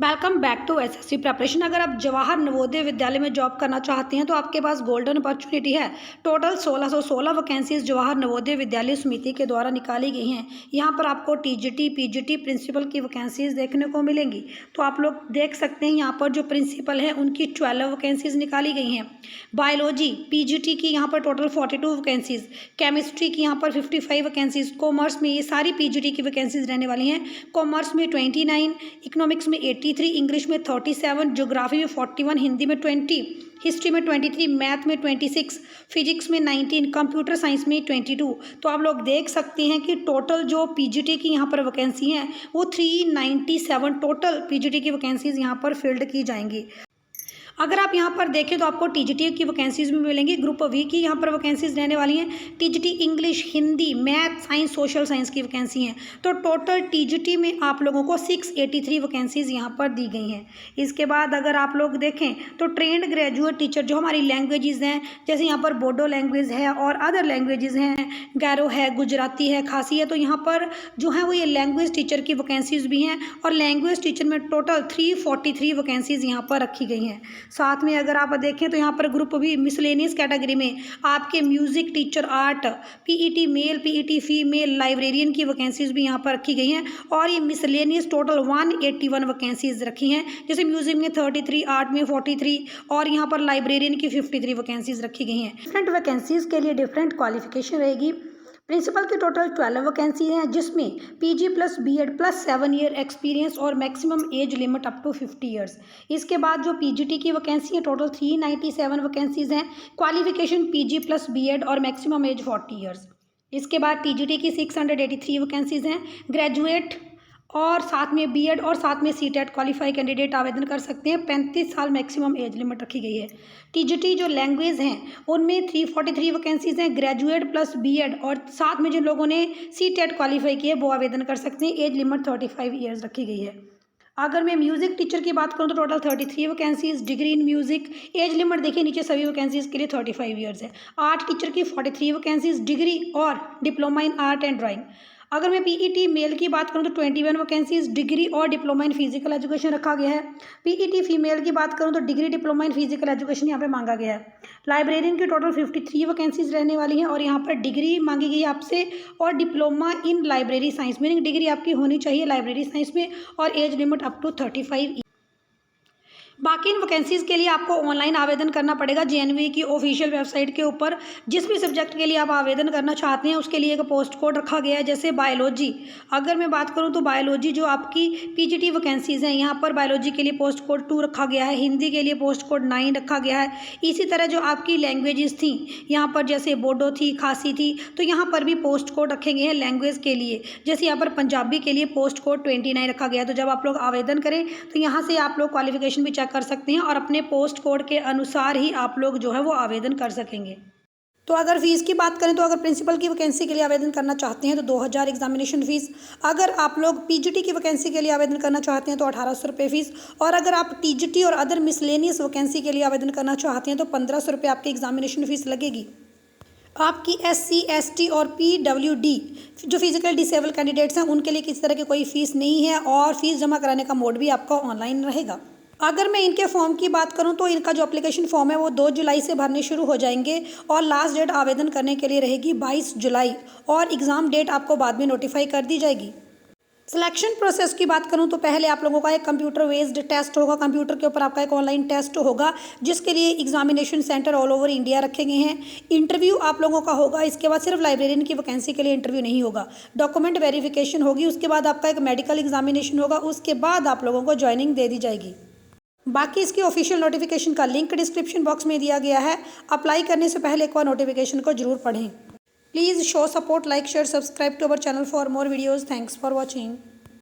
Welcome back to SSC preparation. अगर आप जवाहर नवोदय विद्यालय में जॉब करना चाहते हैं तो आपके पास गोल्डन अपॉर्चुनिटी है। टोटल 1616 वैकेंसीज जवाहर नवोदय विद्यालय समिति के द्वारा निकाली गई हैं। यहाँ पर आपको टीजीटी पीजीटी प्रिंसिपल की वैकेंसीज देखने को मिलेंगी। तो आप लोग देख सकते हैं यहाँ पर जो प्रिंसिपल हैं उनकी 12 वैकेंसीज निकाली गई हैं। बायोलॉजी पीजीटी की यहाँ पर टोटल 42 वैकेंसीज, केमिस्ट्री की यहाँ पर 55 वैकेंसीज, कॉमर्स में ये सारी पीजीटी की वैकेंसीज रहने वाली हैं। कॉमर्स में 29, इकोनॉमिक्स में 83, इंग्लिश में 37, ज्योग्राफी में 41, हिंदी में 20, हिस्ट्री में 23, मैथ में 26, फिजिक्स में 19, कंप्यूटर साइंस में 22। तो आप लोग देख सकते हैं कि टोटल जो पीजीटी की यहाँ पर वैकेंसी हैं वो 397 टोटल पीजीटी की वैकेंसीज यहाँ पर फिल्ड की जाएंगी। अगर आप यहाँ पर देखें तो आपको टीजीटी की वैकेंसीज भी मिलेंगी। ग्रुप वी की यहाँ पर वैकेंसीज रहने वाली हैं। TGT English, Hindi, math, science, social science की वैकेंसी हैं। तो टोटल टीजीटी में आप लोगों को 683 वैकेंसीज यहाँ पर दी गई हैं। इसके बाद अगर आप लोग देखें तो ट्रेंड ग्रेजुएट टीचर जो हमारी लैंग्वेजेस हैं, जैसे यहाँ पर बोडो लैंग्वेज है और अदर लैंग्वेजेस हैं, गैरो है, गुजराती है, खासी है, तो यहाँ पर जो है वो ये लैंग्वेज टीचर की वैकेंसीज भी हैं। और लैंग्वेज टीचर में टोटल 343 वैकेंसीज यहाँ पर रखी गई हैं। साथ में अगर आप देखें तो यहाँ पर ग्रुप भी मिसलेनियस कैटेगरी में आपके music teacher, art, PET male, PET female, librarian की वैकेंसीज भी यहाँ पर रखी गई हैं। और ये मिसलेनियस टोटल 181 वैकेंसीज रखी हैं, जैसे म्यूजिक में 33, आर्ट में 43 और यहाँ पर लाइब्रेरियन की 53 वैकेंसीज रखी गई हैं। डिफरेंट वैकेंसीज के लिए डिफरेंट क्वालिफिकेशन रहेगी। प्रिंसिपल की टोटल 12 वैकेंसी हैं, जिसमें PG plus BEd plus 7 year experience और maximum age limit up to 50 years. इसके बाद जो पीजीटी की वैकेंसी है टोटल 397 वैकेंसीज हैं, क्वालिफिकेशन पीजी प्लस बीएड और मैक्सिमम एज 40 ईयर्स। इसके बाद टीजीटी की 683 वैकेंसीज हैं। ग्रेजुएट और साथ में बीएड और साथ में सीटेट क्वालिफाई कैंडिडेट आवेदन कर सकते हैं। 35 साल मैक्सिमम एज लिमिट रखी गई है। टीजीटी जो लैंग्वेज हैं उनमें 343 वैकेंसीज हैं। ग्रेजुएट प्लस बीएड और साथ में जिन लोगों ने सीटेट क्वालिफाई किए वो आवेदन कर सकते हैं। एज लिमिट 35 ईयर्स रखी गई है। अगर मैं म्यूजिक टीचर की बात करूं तो total 33 vacancies, degree in music, age limit देखिए नीचे सभी वैकेंसीज के लिए 35 ईयर्स है। आर्ट टीचर की 43 वैकेंसीज, डिग्री और diploma in art and drawing. अगर मैं पीईटी मेल की बात करूं तो 21 वैकेंसीज, डिग्री और डिप्लोमा इन फिजिकल एजुकेशन रखा गया है। पीईटी फीमेल की बात करूं तो degree, diploma in physical education यहाँ पे मांगा गया है। लाइब्रेरियन की टोटल 53 वैकेंसीज रहने वाली हैं और यहाँ पर डिग्री मांगी गई है आपसे और diploma in library science, meaning degree आपकी होनी चाहिए लाइब्रेरी साइंस में और एज लिमिट अप टू 35। बाकी इन वैकेंसीज़ के लिए आपको ऑनलाइन आवेदन करना पड़ेगा जेएनवी की ऑफिशियल वेबसाइट के ऊपर। जिस भी सब्जेक्ट के लिए आप आवेदन करना चाहते हैं उसके लिए एक पोस्ट कोड रखा गया है। जैसे बायोलॉजी, अगर मैं बात करूं तो बायोलॉजी जो आपकी पीजीटी वैकेंसीज़ हैं यहाँ पर बायोलॉजी के लिए पोस्ट कोड 2 रखा गया है। हिंदी के लिए पोस्ट कोड 9 रखा गया है। इसी तरह जो आपकी लैंग्वेजेस थी यहाँ पर जैसे बोडो थी, खासी थी, तो यहाँ पर भी पोस्ट कोड रखे गए हैं लैंग्वेज के लिए। जैसे यहाँ पर पंजाबी के लिए पोस्ट कोड 29 रखा गया है। तो जब आप लोग आवेदन करें तो यहाँ से आप लोग क्वालिफिकेशन भी चेक कर सकते हैं और अपने पोस्ट कोड के अनुसार ही आप लोग जो है वो आवेदन कर सकेंगे। तो अगर फीस की बात करें तो अगर प्रिंसिपल की वैकेंसी के लिए आवेदन करना चाहते हैं तो 2000 एग्जामिनेशन फीस। अगर आप लोग पीजीटी की वैकेंसी के लिए आवेदन करना चाहते हैं तो 1800 रुपये फीस। और अगर आप टीजीटी और अदर मिसलेनियस वैकेंसी के लिए आवेदन करना चाहते हैं तो 1500 रुपये आपकी एग्जामिनेशन फीस लगेगी। आपकी एससी, एसटी और पीडब्ल्यूडी जो फिजिकल डिसेबल कैंडिडेट्स हैं उनके लिए किसी तरह की कोई फीस नहीं है और फीस जमा कराने का मोड भी आपका ऑनलाइन रहेगा। अगर मैं इनके फॉर्म की बात करूं तो इनका जो एप्लीकेशन फॉर्म है वो 2 जुलाई से भरने शुरू हो जाएंगे और लास्ट डेट आवेदन करने के लिए रहेगी 22 जुलाई और एग्ज़ाम डेट आपको बाद में नोटिफाई कर दी जाएगी। सिलेक्शन प्रोसेस की बात करूं तो पहले आप लोगों का एक कंप्यूटर बेस्ड टेस्ट होगा। कंप्यूटर के ऊपर आपका एक ऑनलाइन टेस्ट होगा जिसके लिए examination centre all over India रखे गए हैं। इंटरव्यू आप लोगों का होगा। इसके बाद सिर्फ लाइब्रेरियन की वैकेंसी के लिए इंटरव्यू नहीं होगा, डॉक्यूमेंट वेरिफिकेशन होगी। उसके बाद आपका एक मेडिकल एग्जामिनेशन होगा। उसके बाद आप लोगों को ज्वाइनिंग दे दी जाएगी। बाकी इसकी ऑफिशियल नोटिफिकेशन का लिंक डिस्क्रिप्शन बॉक्स में दिया गया है। अप्लाई करने से पहले एक बार नोटिफिकेशन को जरूर पढ़ें। Please show support, like, share, subscribe to our channel for more videos. Thanks for watching.